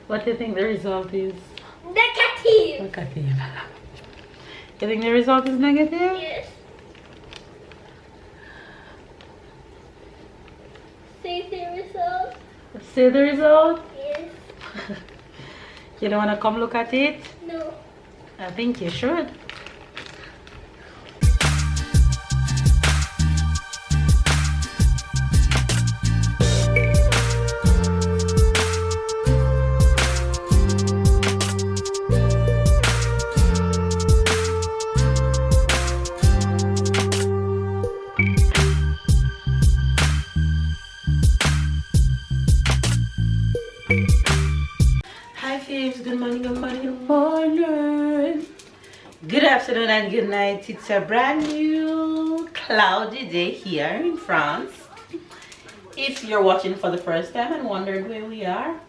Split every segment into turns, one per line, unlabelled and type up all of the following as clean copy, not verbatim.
What do you think the result is?
Negative.
Negative. You think the result is negative?
Yes. See the result?
See the result?
Yes.
You don't want to come look at it?
No.
I think you should. Good morning, good morning, good morning. Good afternoon and good night. It's a brand new cloudy day here in France. If you're watching for the first time and wondering where we are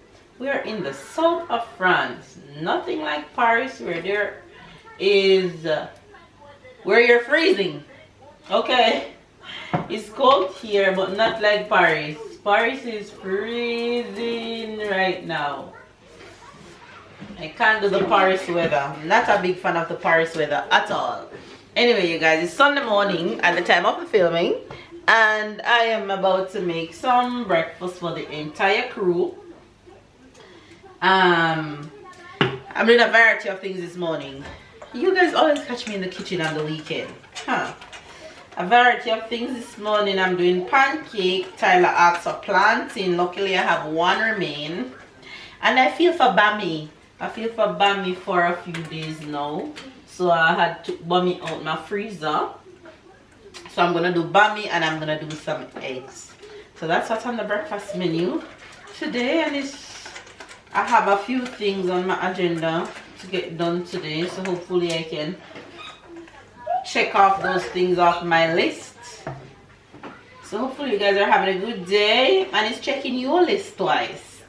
in the south of France. Nothing like Paris where there is where you're freezing. Okay, it's cold here but not like Paris. Paris is freezing right now. I can't do the Paris weather. I'm not a big fan of the Paris weather at all. Anyway, you guys, it's Sunday morning at the time of the filming, and I am about to make some breakfast for the entire crew. I'm doing a variety of things this morning. You guys always catch me in the kitchen on the weekend, huh? A variety of things this morning. I'm doing pancake. Tyler asked for plantain. Luckily, I have one remain, and I feel for bami. I feel for bami for a few days now, so I had to bami out my freezer. So I'm gonna do bami and I'm gonna do some eggs. So that's what's on the breakfast menu today, and I have a few things on my agenda to get done today. So hopefully I can check off those things off my list. So hopefully you guys are having a good day, and it's checking your list twice.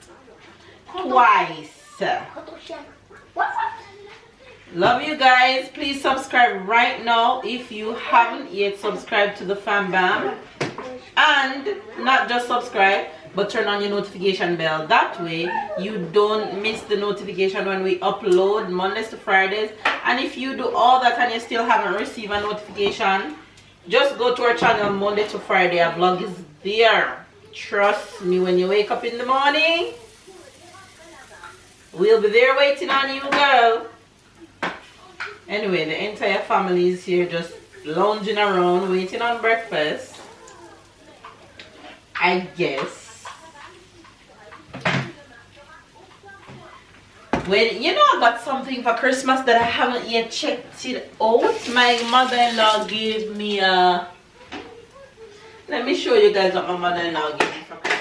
Love you guys. Please subscribe right now if you haven't yet subscribed to the Fam Bam, and not just subscribe but turn on your notification bell. That way you don't miss the notification when we upload Mondays to Fridays. And if you do all that and you still haven't received a notification, just go to our channel Monday to Friday. Our vlog is there. Trust me, when you wake up in the morning, we'll be there waiting on you, girl. Anyway, the entire family is here just lounging around, waiting on breakfast, I guess. When you know, I got something for Christmas that I haven't yet checked it out. My mother-in-law gave me a... Let me show you guys what my mother-in-law gave me for Christmas.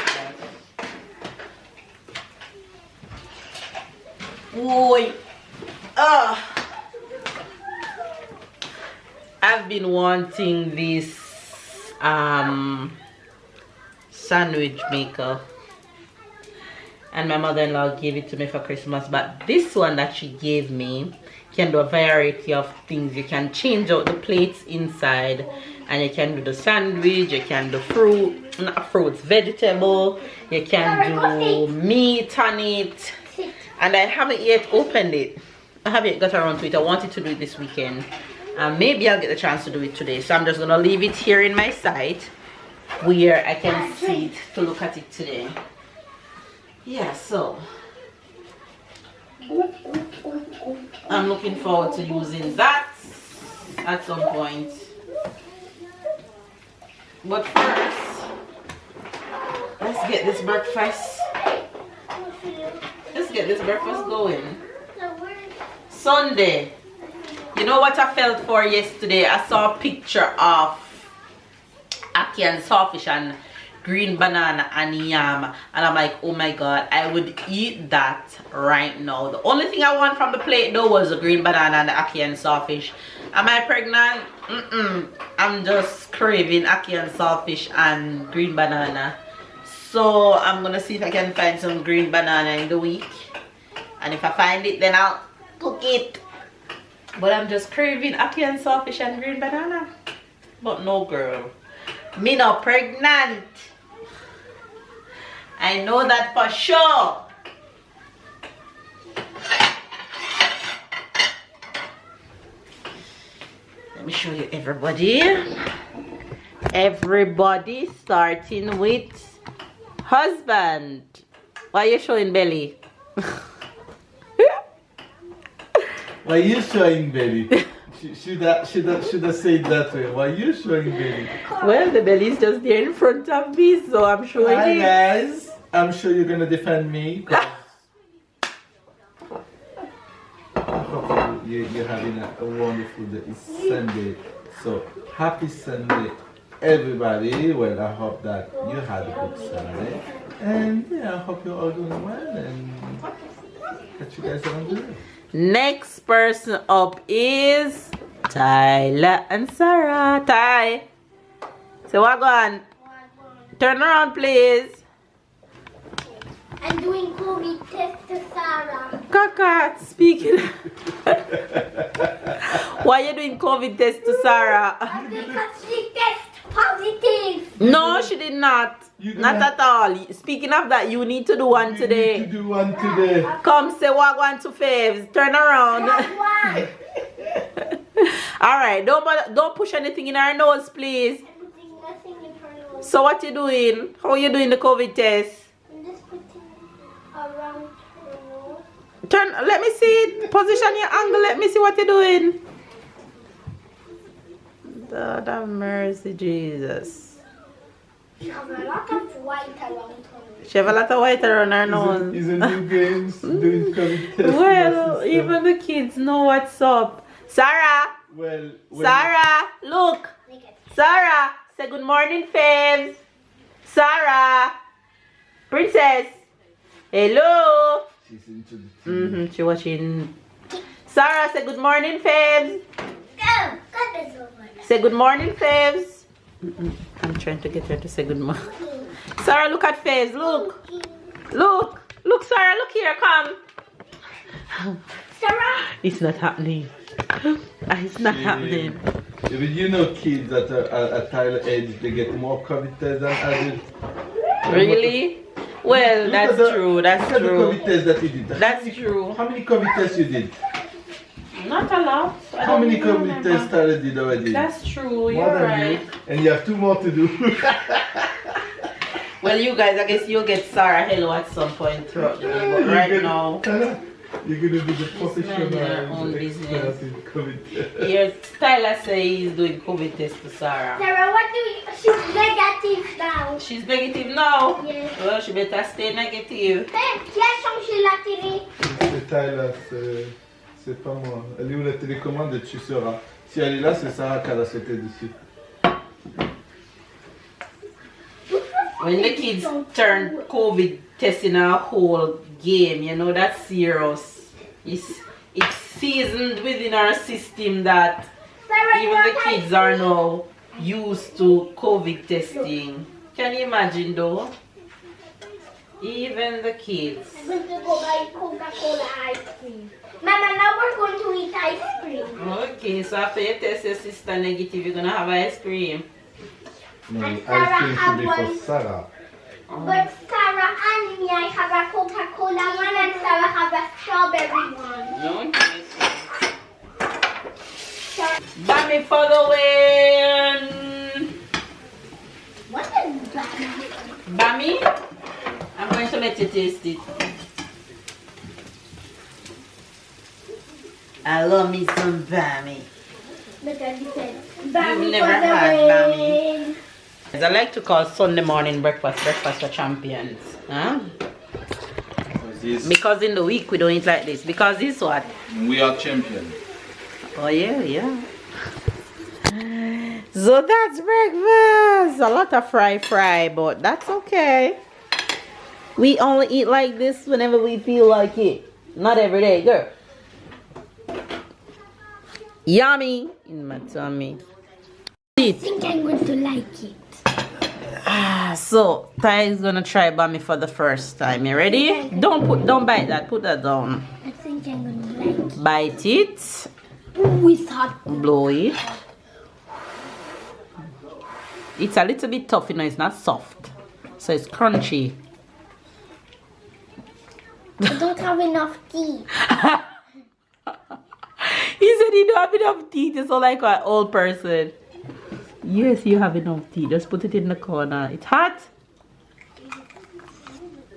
Boy, I've been wanting this sandwich maker, and my mother-in-law gave it to me for Christmas. But this one that she gave me can do a variety of things. You can change out the plates inside, and you can do the sandwich, you can do fruit, not fruits, vegetable, you can do meat on it. And I haven't yet opened it. I haven't got around to it. I wanted to do it this weekend. Maybe I'll get the chance to do it today. So I'm just going to leave it here in my sight where I can see it to look at it today. Yeah, so I'm looking forward to using that at some point. But first, let's get this breakfast. Let's get this breakfast going. Sunday. You know what I felt for yesterday? I saw a picture of ackee and sawfish and green banana and yam, and I'm like, oh my god, I would eat that right now. The only thing I want from the plate though was the green banana and the ackee and sawfish. Am I pregnant? I'm just craving ackee and sawfish and green banana. So I'm gonna see if I can find some green banana in the week, and if I find it, then I'll cook it. But I'm just craving ackee and sawfish and green banana. But no, girl, me not pregnant. I know that for sure. Let me show you everybody. Everybody starting with husband. Why are you showing belly?
Why are you showing belly? Should have said that way. Why are you showing belly?
Well, the belly is just there in front of me, so I'm showing
Hi
it.
guys. I'm sure you're gonna defend me. You're having a wonderful day. It's Sunday. So happy Sunday, everybody. Well, I hope that you had a good Sunday. And yeah, I hope you're all doing well and that you guys are doing.
Next person up is Tyler and Sarah. Ty. So what on? Turn around, please.
I'm doing COVID test to Sarah.
Kaka, speaking. Why are you doing COVID test to Sarah?
Because she tested positive.
No, she did not. Not at all. Speaking of that, you need to do one today.
You need to do one today.
Come say walk one to Faves. Turn around.
Why?
Alright, don't push anything in our nose, please.
I'm putting nothing in her nose.
So what you doing? How you doing the COVID test?
I'm just putting around her nose.
Turn, let me see it. Position your angle. Let me see what you're doing. Lord have mercy, Jesus.
She has a lot of white around her nose.
She have a lot of white around her nose.
Is a new games doing COVID test.
Well, even the kids know what's up. Sarah,
Well,
Sarah, look. Sarah, say good morning, Faves. Sarah, princess. Hello.
she's into the TV.
She watching. Sarah, say good morning, Faves.
Go! Cut this over.
Say good morning, Faves. I'm trying to get her to say good morning. Sarah, look at Faves. Look. Look. Look, Sarah. Look here. Come.
Sarah?
It's not happening. It's not happening.
Even you know kids that are at Tyler age, they get more COVID tests than adults.
Really? Well,
Look
that's
at the-
true. That's
look at the
true.
COVID tests that you did.
That's true.
How many COVID tests you did?
Not a lot. I
How
don't
many
even
COVID
remember.
tests Tyler did already?
That's true.
More
You're
than
right.
you, and you have 2 more to do.
Well, you guys, I guess you'll get Sarah hello at some point throughout the day. But right now,
you're gonna be the professional
their own
expert in COVID tests.
here Tyler says he's doing COVID test to Sarah.
Sarah, what do you... She's negative now.
She's negative now.
Yes.
Well, she better stay negative.
Hey, quelle change la télé?
C'est Tyler, c'est pas moi. Elle est où la télécommande? Tu sauras. Si elle est là, c'est Sarah qui a la sauté dessus.
When the kids turn COVID testing a whole game, you know, that's serious. It's seasoned within our system that
Sarah,
even the kids are now used to COVID testing. Can you imagine though? Even the kids.
I'm going to go buy Coca-Cola ice cream. Mama, now we're going to eat ice cream.
Okay, so after you test your sister negative, you're gonna have ice cream.
No,
And
ice
Sarah
cream
have
should be
one.
for Sarah.
But Sarah and me, I have a Coca-Cola one and Sarah have a strawberry one.
Okay. Bammy for the win!
What is that?
Bammy, I'm going to let you taste it. I love me some Bammy.
Because you said,
You've
Bammy
never
for the
had
win.
I like to call Sunday morning breakfast for champions. Huh? Because in the week we don't eat like this. Because this what?
We are champions.
Oh yeah. So that's breakfast. A lot of fry, but that's okay. We only eat like this whenever we feel like it. Not every day, girl. Yummy in my tummy.
I think I'm going to like it.
So Ty is gonna try Bammy for the first time. You ready? Don't bite that. Put that down.
I think I'm going to like it.
Bite it.
Ooh, it's hot.
Blow it. It's a little bit tough, you know. It's not soft, so it's crunchy.
I don't have enough tea.
He said he don't have enough teeth. It's so like an old person. Yes, you have enough teeth. Just put it in the corner. It's hot.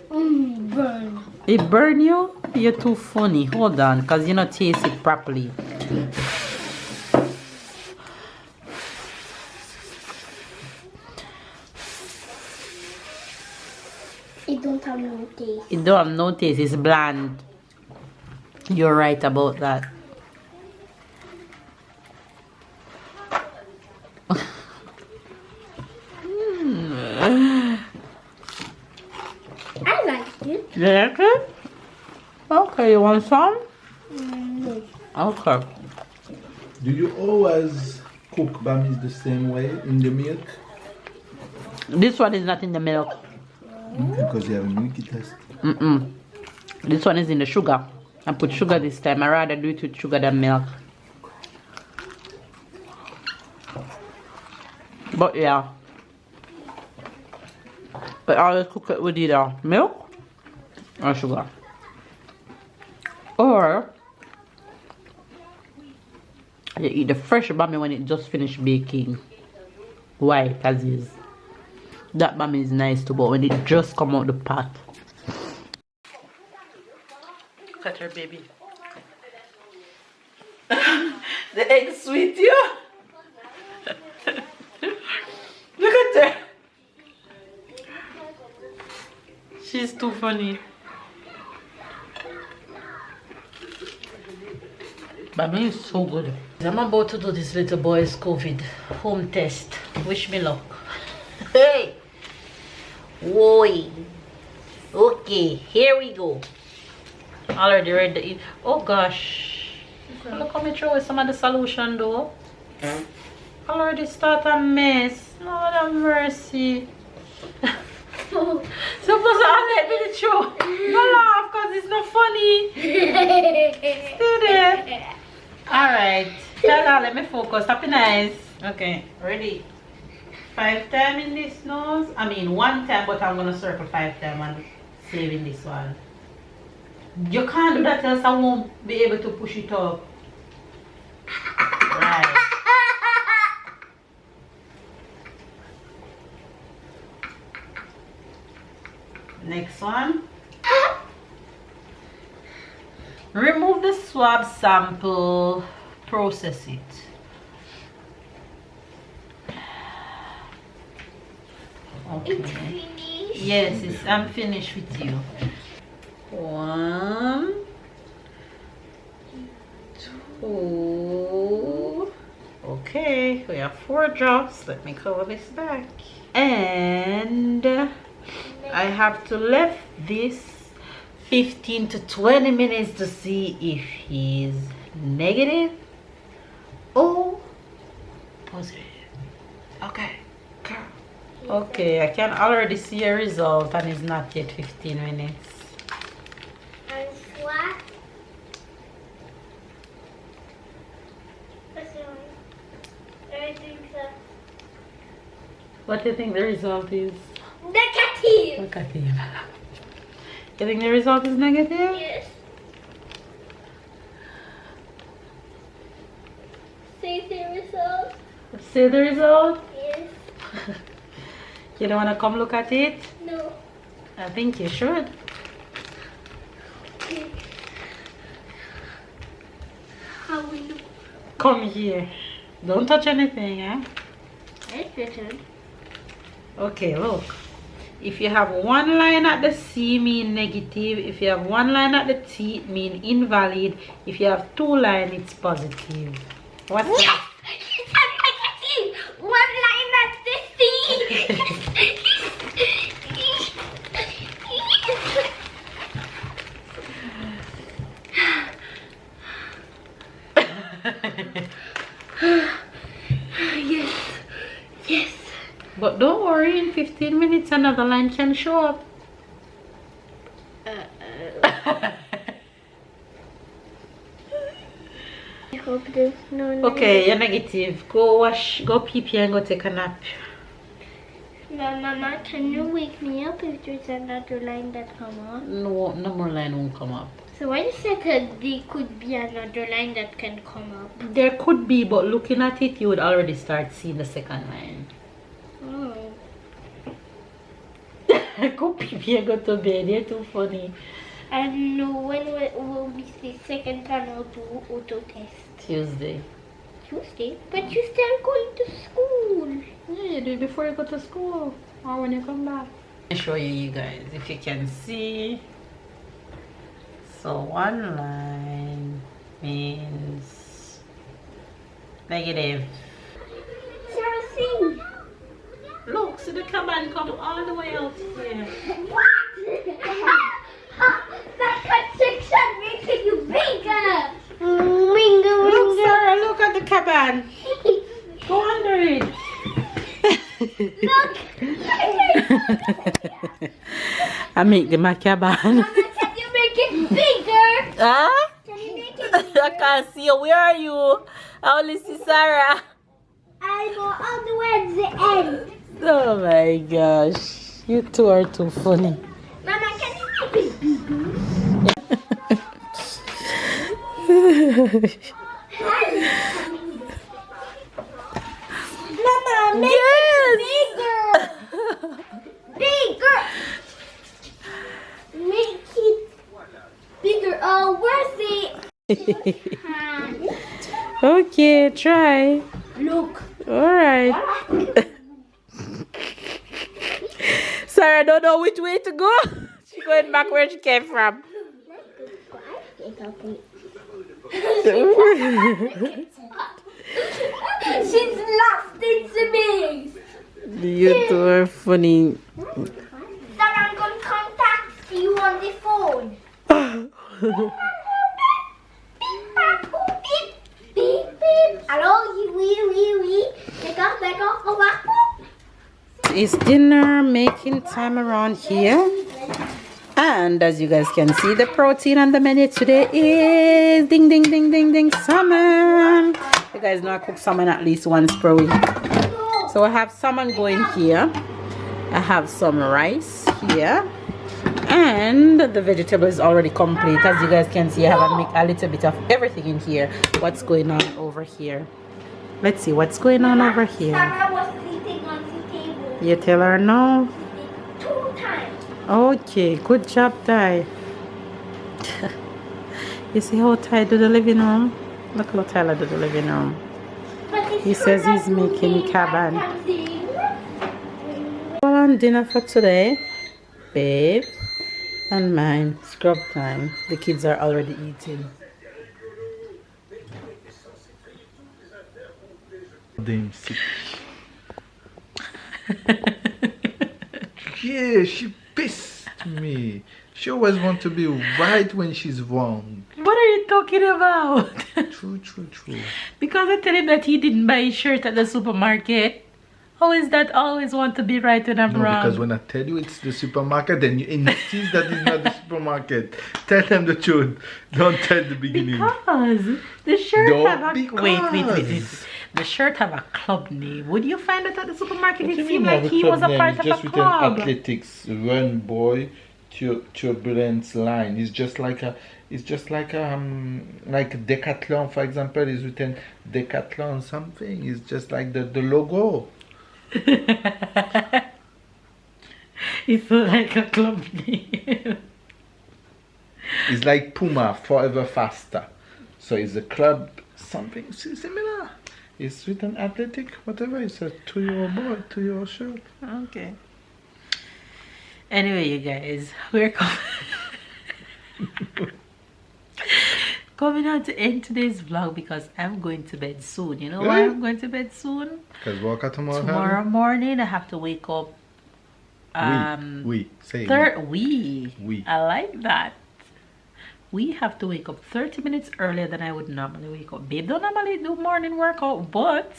Burn.
It burn you? You're too funny. Hold on, because you don't taste it properly.
It don't have no taste.
It don't have no taste. It's bland. You're right about that.
I like it.
You like it? Okay, you want some?
No.
Okay.
Do you always cook bamis the same way in the milk?
This one is not in the milk.
Because you have a milky taste.
This one is in the sugar. I put sugar this time. I rather do it with sugar than milk. But yeah. But I always cook it with either milk or sugar. Or you eat the fresh bami when it just finished baking. White as is. That bami is nice too, but when it just come out the pot. Look at her baby. The egg sweet, you. Look at her. She's too funny. Bami is so good. I'm about to do this little boy's COVID home test. Wish me luck. Hey! Whoa! Okay, here we go. Already ready to eat. Oh gosh. Look how me throw some of the solution though. Already start a mess. Lord have mercy. Supposed to let me throw. Don't laugh because it's not funny. Stay there. Alright. Let me focus. Happy nice. Okay, ready. 5 times in this nose. I mean 1 time, but I'm gonna circle 5 times and saving this one. You can't do that else I won't be able to push it up. Right. Next one. Remove the swab sample. Process it. Okay.
It's finished.
Yes, I'm finished with you. 1, 2. Okay, we have 4 drops. Let me cover this back. And I have to left this 15 to 20 minutes to see if he's negative or positive. Okay, girl. Okay, I can already see a result and it's not yet 15 minutes.
And swap. What's the one? I think so.
What do you think the result is?
Negative.
Negative. You think the result is negative?
Yes. Say the result.
See the result?
Yes.
You don't want to come look at it?
No.
I think you should.
How will you?
Come here. Don't touch anything, eh?
It's written.
Okay, look. If you have 1 line at the C, mean negative. If you have 1 line at the T, it mean invalid. If you have 2 lines, it's positive. What's
Yes!
that?
It's a negative! 1 line at the C! Yes. Yes.
But don't worry, in 15 minutes another line can show up.
I hope there's no
Okay, you're negative. Go wash, go pee pee and go take a nap.
No, Mama, can you wake me up if there's another line that come on?
No, no more line won't come up.
So when you said that there could be another line that can come up.
There could be, but looking at it, you would already start seeing the second line.
Oh.
Go pee and go to bed. You're too funny.
I don't know when will be the second time I'll do auto test.
Tuesday.
Tuesday? But you're still going to school.
Yeah, you do it before you go to school or when you come back. I'll show you guys if you can see. So one line means negative.
Sarah, see.
Look, see the cabin come all the way out here.
What? That contraction making you bigger.
Look, Sarah, look at the cabin. Go under it.
Look.
I make the my cabin.
Mama, can you make it bigger?
Huh?
Can you make it bigger?
I can't see you. Where are you? I only see Sarah.
I go all the way to the end.
Oh my gosh. You two are too funny.
Mama, can you make it bigger? Mama, make it bigger. Bigger. Make it bigger. Oh, where's it?
Okay, try.
Look.
Alright. Sarah don't know which way to go. She's going back where she came from.
She's lost in the maze.
You two are funny.
Then I'm going to contact you on the phone. Beep, beep, beep. Hello, oui. D'accord, au revoir.
It's dinner making time around here. And as you guys can see, the protein on the menu today is ding, ding, ding, ding, ding, salmon. You guys know I cook salmon at least once per week. So I have salmon going here. I have some rice here. And the vegetable is already complete. As you guys can see, I have a little bit of everything in here. What's going on over here? Let's see what's going on over here.
Sarah was sleeping on the table.
You tell her no?
2 times.
Okay, good job, Ty. You see how Ty do the living room? Look how Tyler do the living room. He says he's making cabin. On dinner for today, babe and mine. Scrub time. The kids are already eating.
Damn sick. Yeah, she pissed me. She always wants to be right when she's wrong.
What are you talking about?
True.
Because I tell him that he didn't buy his shirt at the supermarket. How is that always want to be right when I'm wrong?
Because when I tell you it's the supermarket, then you insist that it's not the supermarket. Tell them the truth. Don't tell the beginning.
Because the shirt
No,
have a
because.
wait. The shirt have a club name. Would you find it at the supermarket?
What
It
do you
seemed
mean
like
have
he
club
was a
name?
part
It's
of
just
a
written
club.
athletics, run boy, turbulence line. It's just like Decathlon, for example, is written Decathlon something. It's just like the logo.
It's like a club name.
It's like Puma, forever faster. So it's a club, something similar. It's written athletic, whatever. It's a 2-year-old boy, 2-year-old shirt.
Okay. Anyway, you guys, we're coming on to end today's vlog because I'm going to bed soon. You know why I'm going to bed soon?
Because work out tomorrow.
Tomorrow morning I have to wake up.
We say
we. I like that. We have to wake up 30 minutes earlier than I would normally wake up. Babe don't normally do morning workout, but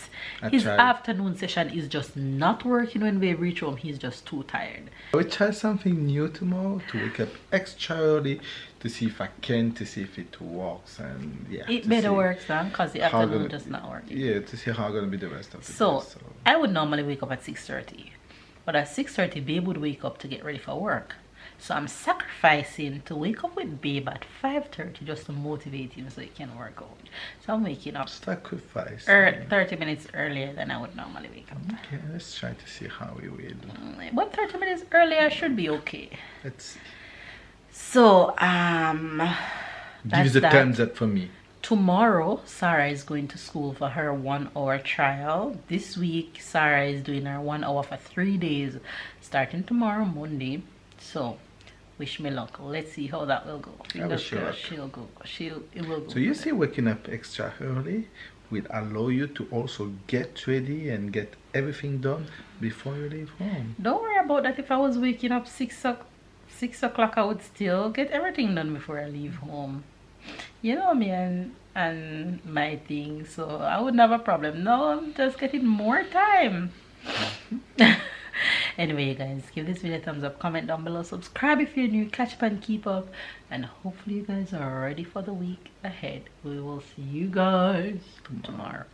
his afternoon session is just not working when we reach home. He's just too tired.
I will try something new tomorrow to wake up extra early to see if I can, to see if it works, and yeah.
It better works then because the afternoon just not working.
Yeah, to see how gonna be the rest of the day.
So I would normally wake up at 6:30, but at 6:30, Babe would wake up to get ready for work. So I'm sacrificing to wake up with babe at 5:30 just to motivate him so he can work out. So I'm waking up
Sacrifice.
30 minutes earlier than I would normally wake up.
Okay, let's try to see how we will do.
But 30 minutes earlier should be okay.
Let's
So
give the thumbs up for me.
Tomorrow, Sarah is going to school for her 1 hour trial. This week, Sarah is doing her 1 hour for 3 days, starting tomorrow, Monday. So, wish me luck. Let's see how that will go.
I wish you luck.
It will go.
So you see, waking up extra early will allow you to also get ready and get everything done before you leave home.
Don't worry about that. If I was waking up 6 o'clock, I would still get everything done before I leave home. You know me and my thing, so I wouldn't have a problem. No, I'm just getting more time. Anyway, you guys, give this video a thumbs up, comment down below, subscribe if you're new, catch up and keep up, and hopefully you guys are ready for the week ahead. We will see you guys tomorrow.